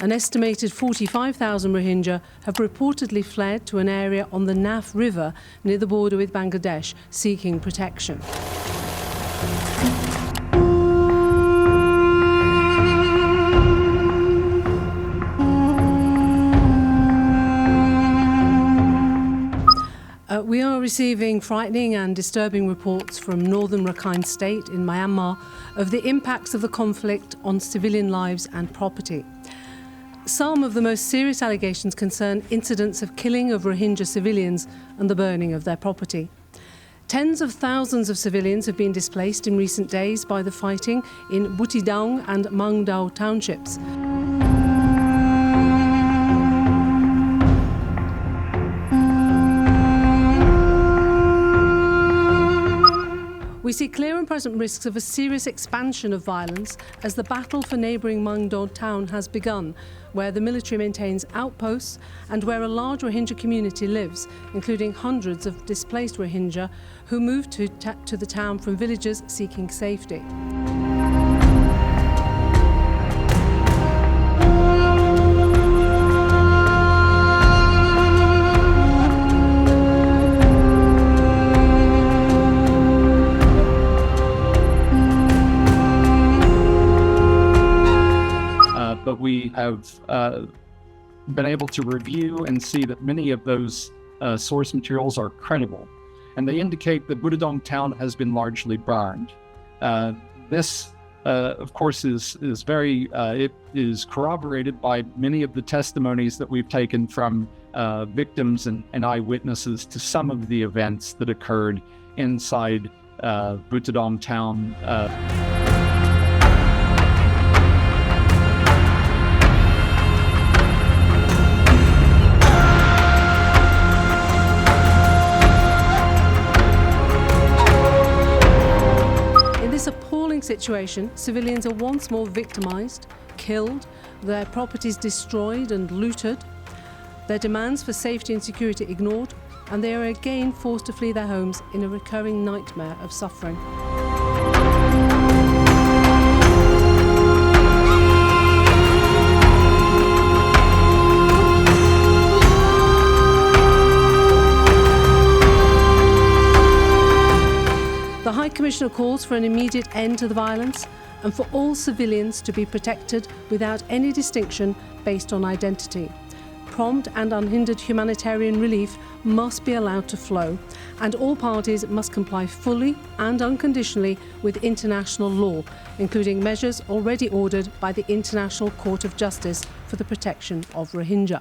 An estimated 45,000 Rohingya have reportedly fled to an area on the Naf River near the border with Bangladesh, seeking protection. We are receiving frightening and disturbing reports from northern Rakhine State in Myanmar of the impacts of the conflict on civilian lives and property. Some of the most serious allegations concern incidents of killing of Rohingya civilians and the burning of their property. Tens of thousands of civilians have been displaced in recent days by the fighting in Butidong and Mangdao townships. We see clear and present risks of a serious expansion of violence as the battle for neighbouring Mangdao town has begun, where the military maintains outposts and where a large Rohingya community lives, including hundreds of displaced Rohingya who moved to the town from villages seeking safety. But we have been able to review and see that many of those source materials are credible, and they indicate that Butidong town has been largely burned. This, of course, is very, it is corroborated by many of the testimonies that we've taken from victims and eyewitnesses to some of the events that occurred inside Butidong town. Situation, civilians are once more victimised, killed, their properties destroyed and looted, their demands for safety and security ignored, and they are again forced to flee their homes in a recurring nightmare of suffering. The High Commissioner calls for an immediate end to the violence and for all civilians to be protected without any distinction based on identity. Prompt and unhindered humanitarian relief must be allowed to flow, and all parties must comply fully and unconditionally with international law, including measures already ordered by the International Court of Justice for the protection of Rohingya.